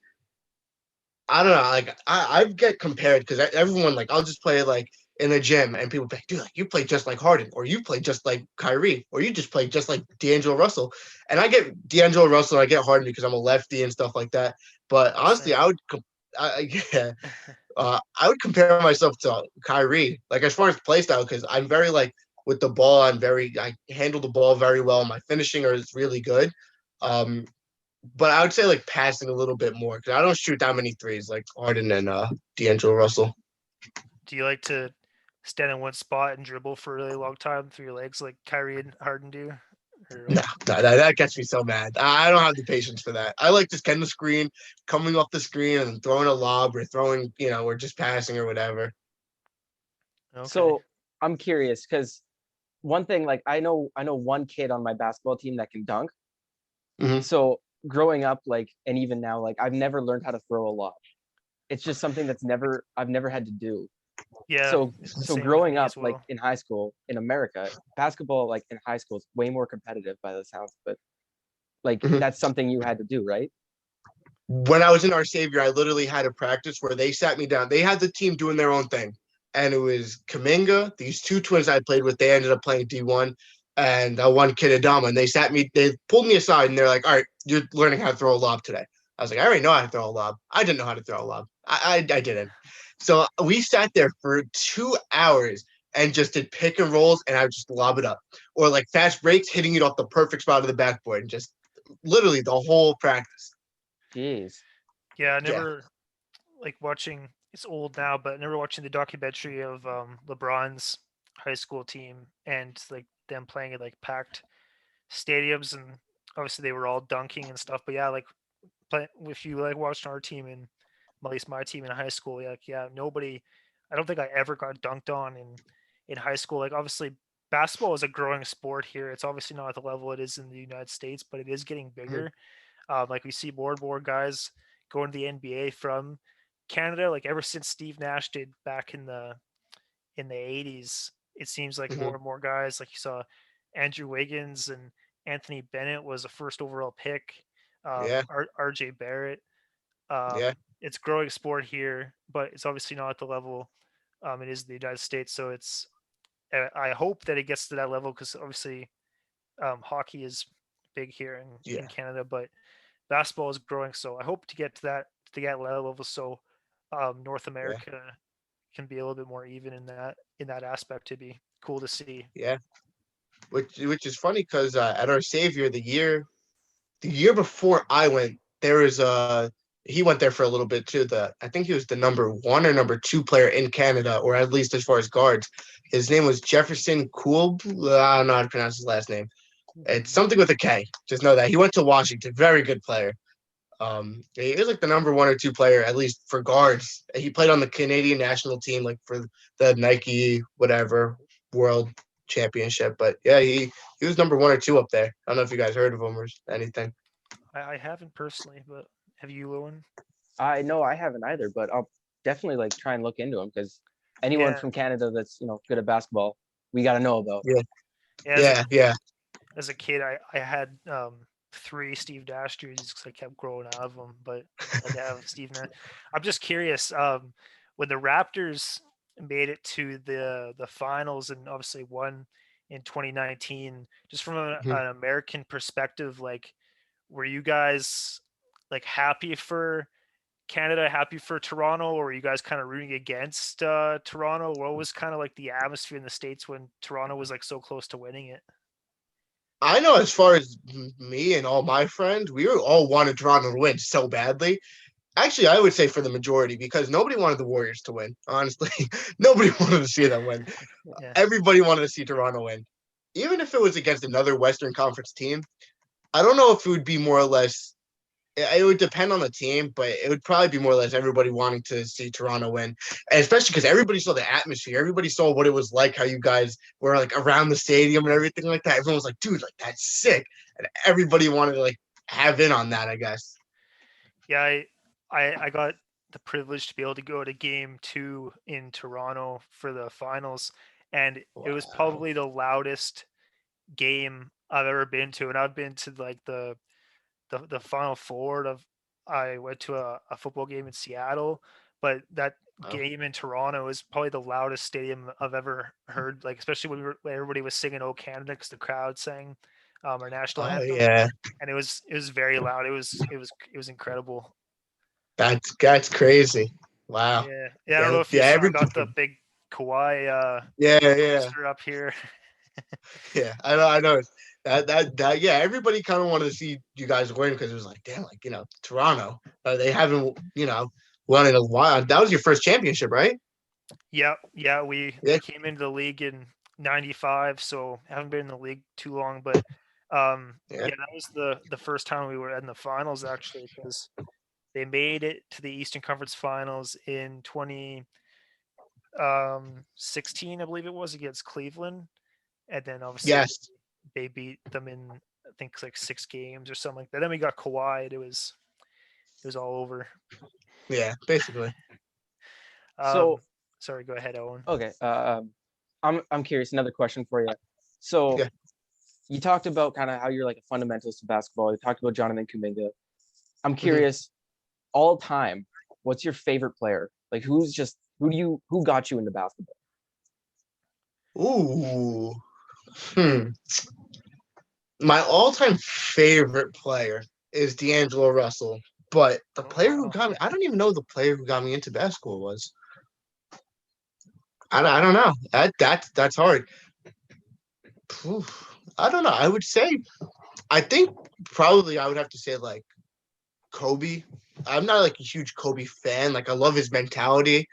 I don't know. Like I get compared because everyone like I'll just play like in the gym and people be like, dude, like you play just like Harden, or you play just like Kyrie, or you just play just like D'Angelo Russell. And I get D'Angelo Russell, and I get Harden because I'm a lefty and stuff like that. But honestly, Same. I would, yeah, I would compare myself to Kyrie, like as far as play style, because I'm very like with the ball. I handle the ball very well. My finishing is really good. Um, but I would say like passing a little bit more because I don't shoot that many threes like Harden and D'Angelo Russell. Do you like to stand in one spot and dribble for a really long time through your legs like Kyrie and Harden do? Or No, like, that gets me so mad. I don't have the patience for that. I like just getting the screen, coming off the screen, and throwing a lob or throwing, or just passing or whatever. okay, So I'm curious because one thing, like I know one kid on my basketball team that can dunk. Hmm. So growing up, like, and even now, like I've never learned how to throw a lob. It's just something I've never had to do. yeah, So same with growing me up, as like well. in high school in America, basketball, like in high school, is way more competitive by the sounds. But like Hmm. that's something you had to do, right? When I was in our savior, I literally had a practice where they sat me down. They had the team doing their own thing, and it was Kuminga, these two twins I played with. They ended up playing D1, and one kid Adama. And they pulled me aside, and they're like, "All right, you're learning how to throw a lob today." I was like, I already know how to throw a lob. I didn't know how to throw a lob. I didn't. So we sat there for 2 hours and just did pick and rolls, and I would just lob it up, or like fast breaks, hitting it off the perfect spot of the backboard, and just literally the whole practice. Jeez. Yeah, I Yeah. never like watching. It's old now, but I never watching the documentary of LeBron's high school team and like them playing at like packed stadiums, and obviously they were all dunking and stuff. But yeah, like if you like watched our team and at least my team in high school, like yeah, nobody. I don't think I ever got dunked on in high school. Like obviously basketball is a growing sport here. It's obviously not at the level it is in the United States, but it is getting Mhm. bigger. Like we see more and more guys going to the NBA from Canada. Like ever since Steve Nash did back in the 80s, it seems like more Mhm. and more guys. Like you saw Andrew Wiggins and Anthony Bennett was a first overall pick. Yeah. RJ Barrett. Yeah. It's growing sport here, but it's obviously not at the level it is in the United States. So it's I hope that it gets to that level because obviously hockey is big here in Yeah. Canada, but basketball is growing. So I hope to get level so North Yeah. America can be a little bit more even in that aspect. To be cool to see. Yeah. Which is funny because at our Savior the year before I went, there was he went there for a little bit too. I think he was the number 1 or number 2 player in Canada, or at least as far as guards. His name was Jefferson Cool. I don't know how to pronounce his last name. It's something with a K. Just know that he went to Washington. Very good player. He was like the number 1 or 2 player, at least for guards. He played on the Canadian national team, like for the Nike whatever World Championship. But yeah, he was number 1 or 2 up there. I don't know if you guys heard of him or anything. I haven't personally, but have you, Owen? I know I haven't either, but I'll definitely like try and look into him because anyone Yeah, from Canada that's good at basketball, we got to know about. Yeah, yeah. yeah. As a kid, I had 3 Steve Nash jerseys because I kept growing out of them, but I had to have Steve Nash. I'm just curious. When the Raptors made it to the finals and obviously won in 2019, just from Mhm. an American perspective, like, were you guys like happy for Canada, happy for Toronto, or were you guys kind of rooting against Toronto? What was kind of like the atmosphere in the States when Toronto was like so close to winning it? I know as far as me and all my friends, we were all wanted Toronto to win so badly. Actually, I would say for the majority because nobody wanted the Warriors to win. Honestly, nobody wanted to see them win. Yeah. Everybody wanted to see Toronto win, even if it was against another Western Conference team. I don't know if it would be more or less. It would depend on the team, but it would probably be more or less everybody wanting to see Toronto win, and especially because everybody saw the atmosphere. Everybody saw what it was like, how you guys were like around the stadium and everything like that. Everyone was like, "Dude, like that's sick," and everybody wanted to like have in on that. I guess. Yeah, I got the privilege to be able to go to game 2 in Toronto for the finals, and it was Wow. probably the loudest game I've ever been to. And I've been to like the final four of I went to a football game in Seattle, but that Wow. game in Toronto is probably the loudest stadium I've ever heard. Like especially when everybody was singing "Oh Canada" because the crowd sang our national Oh anthem, yeah, and it was very loud. It was incredible. that's crazy. Wow. Yeah, yeah. I don't Yeah, know if you yeah. saw. I got the Everybody. big Kawhi Yeah, yeah. poster up here. Yeah, I know, I know. That, yeah. Everybody kind of wanted to see you guys win because it was like, damn, like Toronto. They haven't, won in a while. That was your first championship, right? Yeah, yeah. We Yeah, we came into the league in '95, so haven't been in the league too long. But yeah, yeah, that was the first time we were in the finals actually because they made it to the Eastern Conference Finals in 2016, I believe it was, against Cleveland, and then obviously yes, they beat them in I think like 6 games or something like that. Then we got Kawhi, and it was all over. yeah. Basically, Um, So sorry, go ahead, Owen. okay, I'm curious. Another question for you. So yeah. you talked about kind of how you're like a fundamentalist of basketball. You talked about Jonathan Kuminga. I'm Mhm. curious, all time, what's your favorite player? Like who got you into basketball? Ooh, hmm. My all-time favorite player is D'Angelo Russell. But the player who wow. got me, I don't even know who the player who got me into basketball was. I don't know. That's hard. Oof. I don't know. I think probably I would have to say like Kobe. I'm not like a huge Kobe fan. Like I love his mentality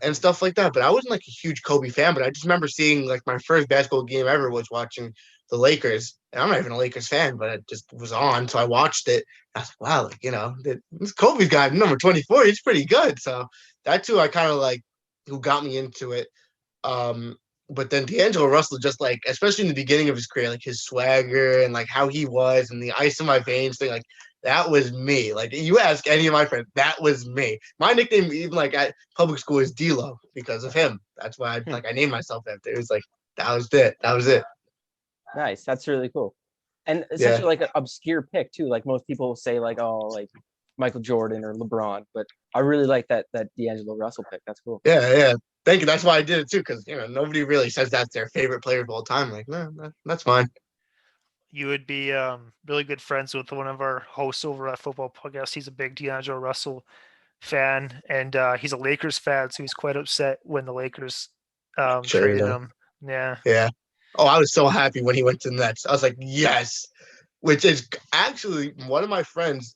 and Mhm. stuff like that. But I wasn't like a huge Kobe fan. But I just remember seeing like my first basketball game ever was watching the Lakers. And I'm not even a Lakers fan, but it just was on, so I watched it. I was like, wow, like this Kobe's guy number 24. He's pretty good. So that's who I kind of like who got me into it. Um, but then D'Angelo Russell, just like, especially in the beginning of his career, like his swagger and like how he was and the ice in my veins thing, like that was me. Like you ask any of my friends, that was me. My nickname, even like at public school, is D-Lo because of him. That's why I named myself after. It was like that was it. That was it. Nice. That's really cool. And it's such Yeah, a, like an obscure pick too. Like most people say like, oh, like Michael Jordan or LeBron, but I really like that D'Angelo Russell pick. That's cool. yeah. Thank you. That's why I did it too, because nobody really says that's their favorite player of all time. Like, no, that's fine. You would be really good friends with one of our hosts over at Football Podcast. He's a big D'Angelo Russell fan, and he's a Lakers fan, so he's quite upset when the Lakers Sure, traded him. Yeah. yeah. Oh, I was so happy when he went to the Nets. I was like, yes. Which is actually one of my friends.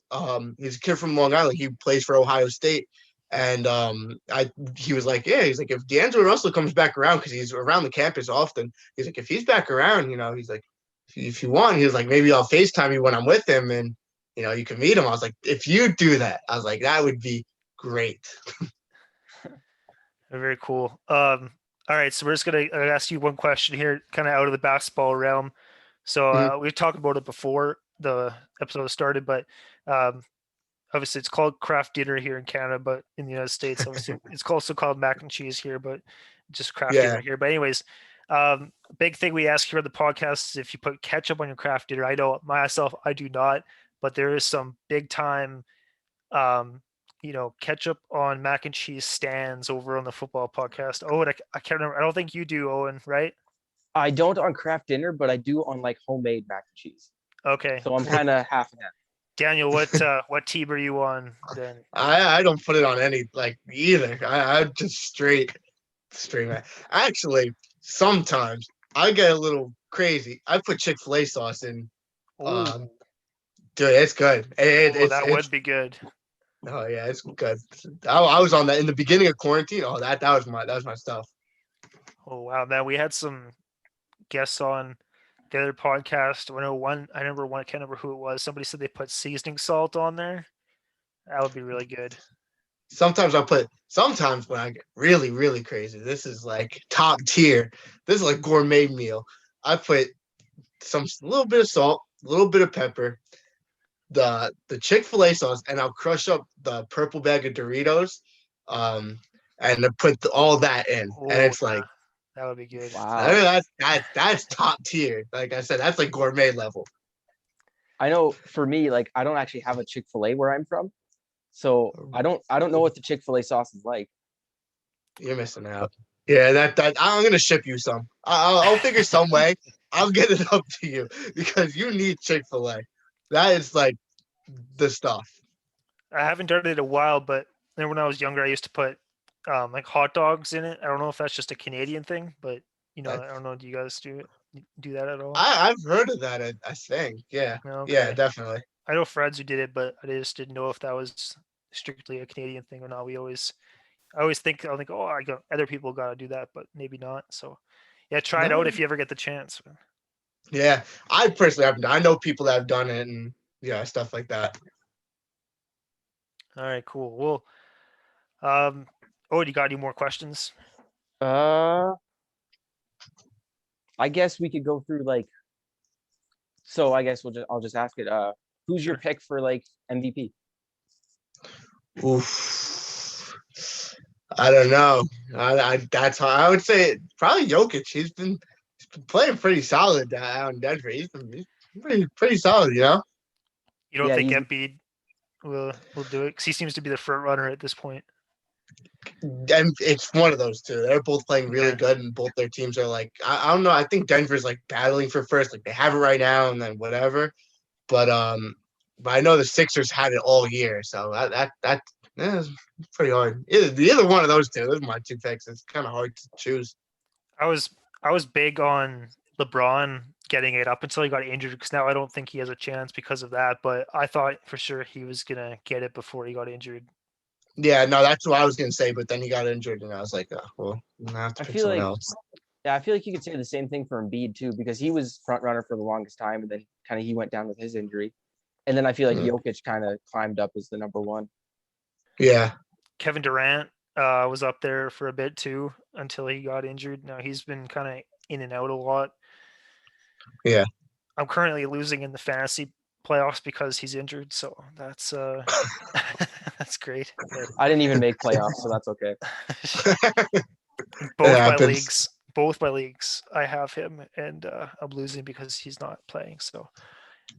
He's a kid from Long Island. He plays for Ohio State, and he was like, yeah, he's like, if D'Angelo Russell comes back around because he's around the campus often, he's like, if he's back around, he's like, if you want, he was like, maybe I'll FaceTime you when I'm with him, and you can meet him. I was like, if you do that, I was like, that would be great. Very cool. All right, so we're just gonna ask you one question here, kind of out of the basketball realm. So Mhm. we've talked about it before the episode started, but um, obviously it's called craft dinner here in Canada, but in the United States, obviously it's also called mac and cheese here, but just craft dinner Yeah. here. But anyways, big thing we ask here on the podcast is if you put ketchup on your craft dinner. I know myself, I do not, but there is some big time um, ketchup on mac and cheese stands over on the football podcast. Oh, and I can't remember. I don't think you do, Owen, right? I don't on craft dinner, but I do on like homemade mac and cheese. Okay. So I'm kind of half and half. Daniel, what team are you on then? I don't put it on any like either. I just straight man. Actually, sometimes I get a little crazy. I put Chick-fil-A sauce in. Oh, Um, dude, it's good. oh, that It's would be good. oh yeah, it's good. I was on that in the beginning of quarantine. Oh, that was my stuff. Oh wow, man, we had some guests on the other podcast. I remember one. I can't remember who it was. Somebody said they put seasoning salt on there. That would be really good. Sometimes when I get really, really crazy, this is like top tier. This is like gourmet meal. I put some little bit of salt, a little bit of pepper, the Chick-fil-A sauce, and I'll crush up the purple bag of Doritos, um, and then put all that in. And Oh it's yeah, like that would be good. Wow. that's top tier. Like I said, that's like gourmet level. I know for me, like I don't actually have a Chick-fil-A where I'm from. So I don't know what the Chick-fil-A sauce is like. You're missing out. Yeah, that I'm gonna ship you some. I'll figure some way. I'll get it up to you because you need Chick-fil-A. That is like the stuff. I haven't done it in a while, but then when I was younger, I used to put like hot dogs in it. I don't know if that's just a Canadian thing, but I That's don't know. Do you guys do that at all? I've heard of that. I think. Yeah. Yeah. Okay. Definitely. I know friends who did it, but I just didn't know if that was strictly a Canadian thing or not. I always think, oh, I got other people got to do that, but maybe not. So, yeah, try it out No. if you ever get the chance. Yeah. I personally haven't. I know people that have done it and yeah, stuff like that. All right, cool. Well, oh, you got any more questions? Uh, I guess we could go through like. So I guess I'll just ask it. Who's your Sure. pick for like MVP? Oof. I don't know. That's how I would say it. Probably Jokic. He's been playing pretty solid out in Denver. He's pretty solid. You don't Yeah, think he's Embiid will do it? Because he seems to be the front runner at this point. And it's one of those two. They're both playing really Yeah. good, and both their teams are like I don't know. I think Denver's like battling for first, like they have it right now, and then whatever. But But I know the Sixers had it all year, so that is pretty hard. Either one of those two. Those are my two picks. It's kind of hard to choose. I was big on LeBron getting it up until he got injured, because now I don't think he has a chance because of that. But I thought for sure he was gonna get it before he got injured. Yeah, no, that's what I was gonna say, but then he got injured, and I was like, oh, well, I have to I pick feel someone like else. Yeah, I feel like you could say the same thing for Embiid too, because he was front runner for the longest time, and then kind of he went down with his injury, and then I feel like Mm. Jokic kind of climbed up as the number one. Yeah, Kevin Durant was up there for a bit too until he got injured. Now he's been kind of in and out a lot. yeah. I'm currently losing in the fantasy playoffs because he's injured, so that's that's great. But I didn't even make playoffs, so that's okay. both my leagues, I have him, and I'm losing because he's not playing. So,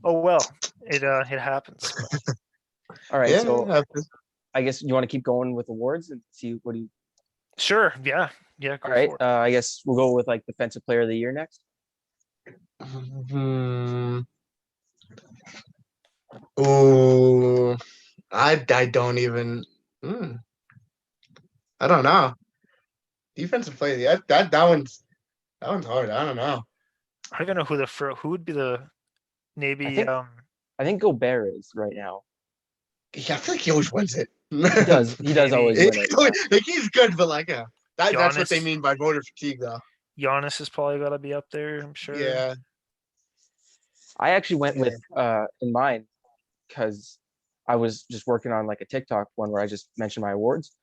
oh well, it happens. All right, Yeah, so it happens. I guess you want to keep going with awards and see what do you. Sure, yeah, All go right, for it. I guess we'll go with like defensive player of the year next. Ooh, I don't even. I don't know. Defensive play. That one's hard. I don't know. I don't even know who would be the maybe. I think Gobert is right now. Yeah, I feel like he always wins it. He does. He does always win it. Like he's good, but like that's what they Giannis. mean by voter fatigue, though. Giannis has probably got to be up there, I'm sure. Yeah. I actually went with in mine because I was just working on like a TikTok one where I just mentioned my awards.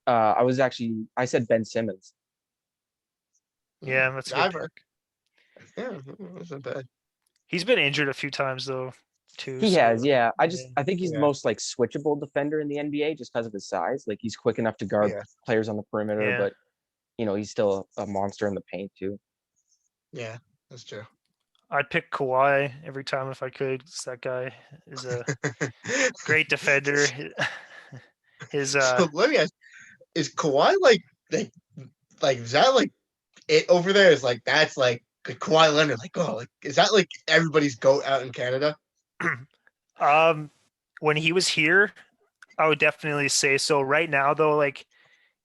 I said Ben Simmons. Yeah, that's a good pick. Yeah, that's not bad. He's been injured a few times though, too. He has, yeah. I think he's Yeah. the most like switchable defender in the NBA just because of his size. Like he's quick enough to guard players on the perimeter, Yeah. but he's still a monster in the paint too. Yeah, that's true. I'd pick Kawhi every time if I could. 'Cause that guy is a great defender. His So let me ask: is Kawhi like is that like it over there? Is like that's like Kawhi Leonard? Like is that like everybody's goat out in Canada? When he was here, I would definitely say so. Right now, though, like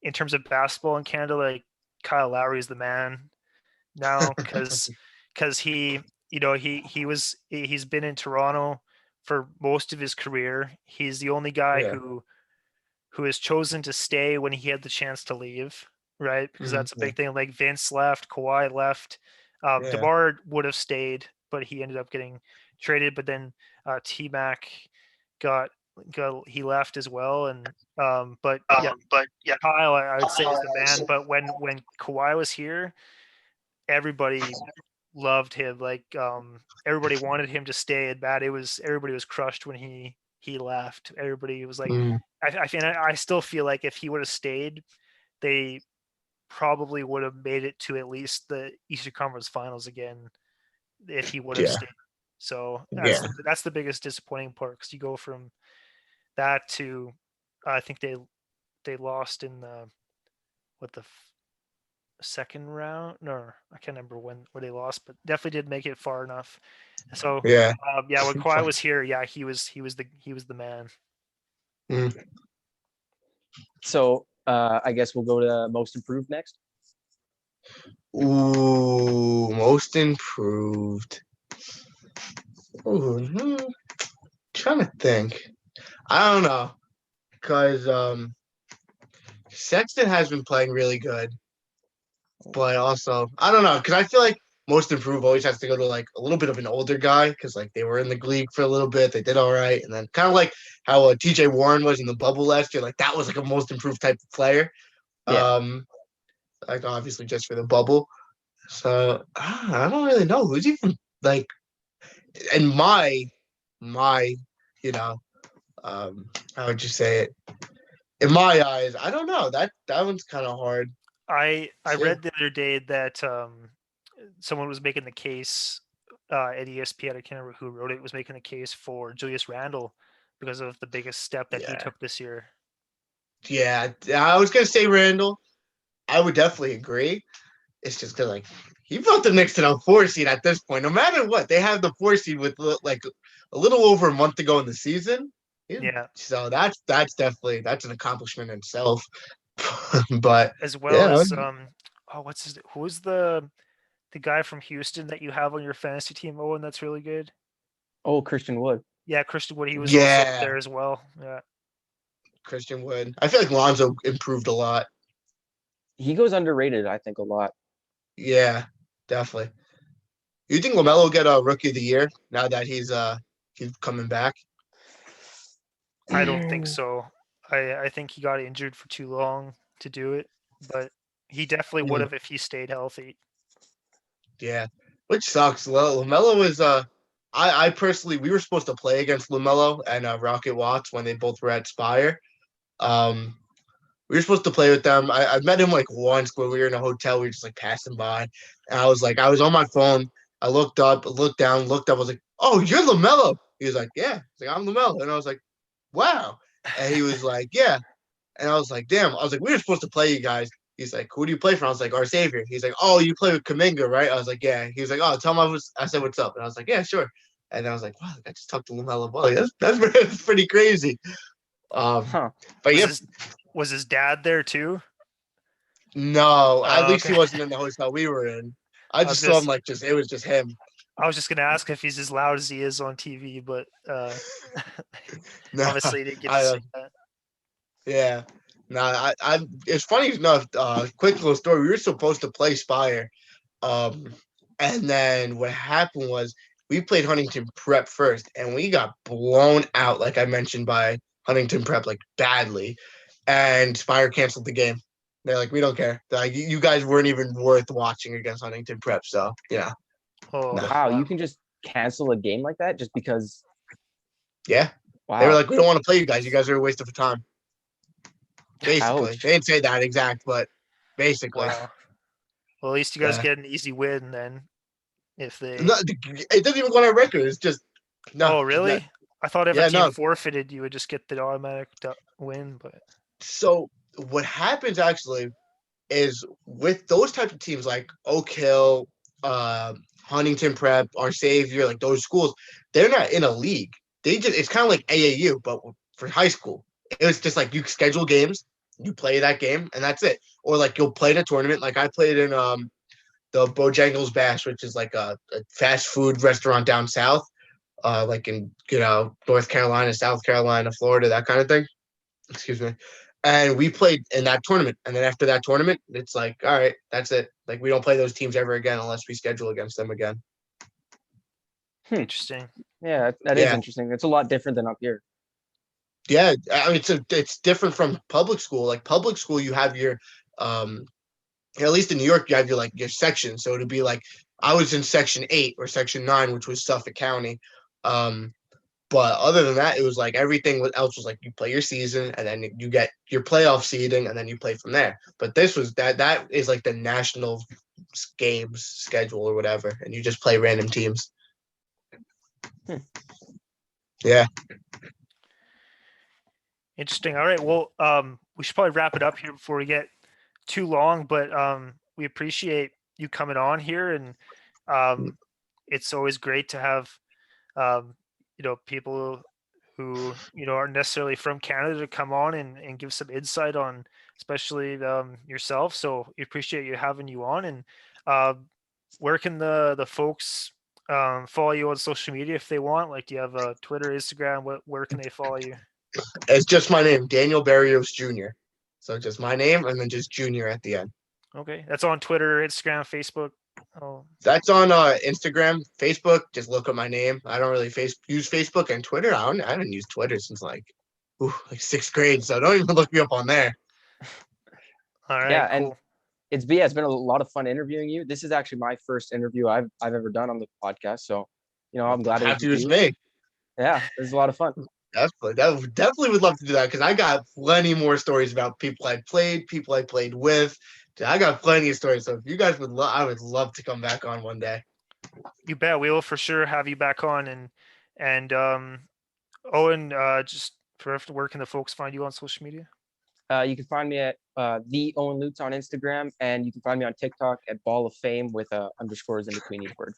in terms of basketball in Canada, like Kyle Lowry is the man now because he he's been in Toronto for most of his career. He's the only guy who has chosen to stay when he had the chance to leave, right? Because that's a big thing. Like Vince left, Kawhi left, DeMar would have stayed, but he ended up getting traded. But then T-Mac he left as well, and but yeah, Kyle I would say is the man. But when Kawhi was here, everybody loved him. Like everybody wanted him to stay at bat. Everybody was crushed when he left. Everybody was like, I still feel like if he would have stayed, they probably would have made it to at least the Eastern Conference Finals again if he would have stayed. So that's the biggest disappointing part, because you go from that to I think they lost in the second round. No, I can't remember where they lost, but definitely did make it far enough. So when Kawhi was here, he was the man. So I guess we'll go to most improved next. Ooh, most improved. Ooh, trying to think. I don't know, because Sexton has been playing really good, but also I don't know, because I feel like most improved always has to go to like a little bit of an older guy, because like they were in the league for a little bit, they did all right, and then kind of like how T.J. Warren was in the bubble last year, like that was like a most improved type of player. Like obviously just for the bubble. So I don't really know who's even like in my how would you say it? In my eyes, I don't know. That one's kind of hard. I read the other day that someone was making the case at ESPN. I can't remember who wrote it. Was making the case for Julius Randle because of the biggest step that he took this year. Yeah, I was gonna say Randle. I would definitely agree. It's just because like he brought the Knicks to the 4 seed at this point. No matter what, they have the 4 seed with like a little over a month to go in the season. Yeah. So that's definitely an accomplishment in itself. But As well yeah, as who's the guy from Houston that you have on your fantasy team, Owen, that's really good? Oh, Christian Wood. Yeah, Christian Wood, he was also up yeah, there as well. Yeah. Christian Wood. I feel like Lonzo improved a lot. He goes underrated, I think, a lot. Yeah, definitely. You think LaMelo will get a Rookie of the Year now that he's coming back? I don't think so. I think he got injured for too long to do it, but he definitely would have if he stayed healthy. Yeah, which sucks. LaMelo is I personally, we were supposed to play against LaMelo and Rocket Watts when they both were at Spire. We were supposed to play with them. I met him like once when we were in a hotel. We were just like passing by, and I was on my phone. I looked up, looked down, looked up. I was like, "Oh, you're LaMelo." He was like, "Yeah." He's like, "I'm LaMelo," and I was like, "Wow." And he was like, "Yeah," and I was like, "Damn." I was like, "We were supposed to play you guys." He's like, "Who do you play for?" I was like, "Our Savior." He's like, "Oh, you play with Kuminga, right?" I was like, "Yeah." He was like, "Oh, tell him I said what's up," and I was like, "Yeah, sure." And I was like, "Wow, I just talked to LaMelo Ball. That's pretty crazy." Huh. But yeah, Was his dad there too? no, at Oh, least he okay. wasn't in the hotel we were in. I I was just gonna saw him like it was just him. I was just gonna ask if he's as loud as he is on TV, but No, obviously didn't get to I see that. yeah. No, I it's funny enough, quick little story. We were supposed to play Spire. Um and then what happened was we played Huntington Prep first and we got blown out, like I mentioned, by Huntington Prep like badly. And Spire canceled the game. They're like, we don't care. They're like, you guys weren't even worth watching against Huntington Prep. So yeah. Oh, No. Wow, wow. you can just cancel a game like that just because. Yeah. They were Wow. like, we don't want to play you guys. You guys are a waste of time. Basically. Ouch. They didn't say that exact, but basically. Wow. Well, at least you guys Yeah. get an easy win then. If they No, it doesn't even go on our record. It's just no. Oh, Just not, really? I thought if a yeah, team no. forfeited, you would just get the automatic win, but So what happens actually is with those type of teams like Oak Hill, Huntington Prep, Our Savior, like those schools, they're not in a league. It's kind of like AAU, but for high school. It's just like you schedule games, you play that game, and that's it. Or like you'll play in a tournament. Like I played in the Bojangles Bash, which is like a fast food restaurant down south, like in North Carolina, South Carolina, Florida, that kind of thing. Excuse me. And we played in that tournament. And then after that tournament, it's like, all right, that's it. Like we don't play those teams ever again unless we schedule against them again. interesting. Yeah, that is Yeah. interesting. It's a lot different than up here. Yeah. I mean, it's different from public school. Like public school, you have your at least in New York, you have your section. So it'd be like I was in section 8 or section 9, which was Suffolk County. But other than that, it was like everything else was like you play your season and then you get your playoff seeding and then you play from there. But this was that is like the national games schedule or whatever, and you just play random teams. Yeah. Interesting. All right. Well, we should probably wrap it up here before we get too long, but we appreciate you coming on here, and it's always great to have people who aren't necessarily from Canada to come on and give some insight on, especially yourself. So we appreciate you having you on. And where can the folks follow you on social media if they want? Like, do you have a Twitter, Instagram? Where can they follow you? It's just my name, Daniel Berrios Jr. So just my name and then just Junior at the end. Okay, that's on Twitter, Instagram, Facebook. Oh, That's on Instagram, Facebook. Just look up my name. I don't really use Facebook and Twitter. I haven't used Twitter since like 6th grade, so don't even look me up on there. all right, Yeah, cool. and it's been a lot of fun interviewing you. This is actually my first interview I've ever done on the podcast, so I'm glad it was Happy with with you. me. Yeah, this is a lot of fun. Definitely would love to do that because I got plenty more stories about people I played with. I got plenty of stories. So if you guys I would love to come back on one day. You bet. We will for sure have you back on. And Owen, just where can the folks find you on social media? You can find me at the Owen Lutz on Instagram, and you can find me on TikTok at Ball of Fame with underscores in between each word.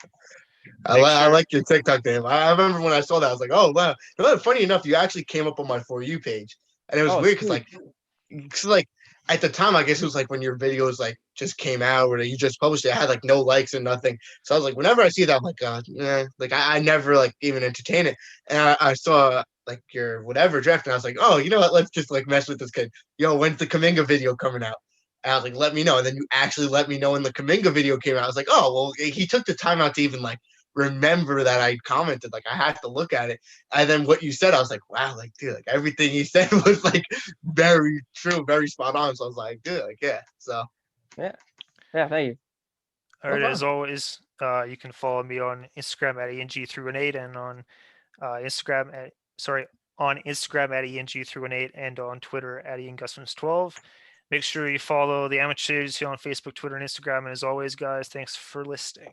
I like your TikTok name. I remember when I saw that, I was like, oh wow. You know, funny enough, you actually came up on my For You page, and it was Oh, weird because sweet. like at the time, I guess it was like when your videos like just came out or you just published it, I had like no likes and nothing. So I was like, whenever I see that, I'm like, like I never like even entertain it. And I saw like your whatever draft, and I was like, oh, you know what? Let's just like mess with this kid. Yo, when's the Kuminga video coming out? And I was like, let me know. And then you actually let me know when the Kuminga video came out. I was like, oh, well, he took the time out to even like remember that I commented. Like I have to look at it. And then what you said, I was like, wow, like dude, like everything he said was like very true, very spot on. So I was like, dude, like yeah. So Yeah, thank you. All right, as always, you can follow me on Instagram at ENG318 and on Instagram at ENG318 and on Twitter at IanGusmans12. Make sure you follow the Amateurs on Facebook, Twitter, and Instagram. And as always, guys, thanks for listening.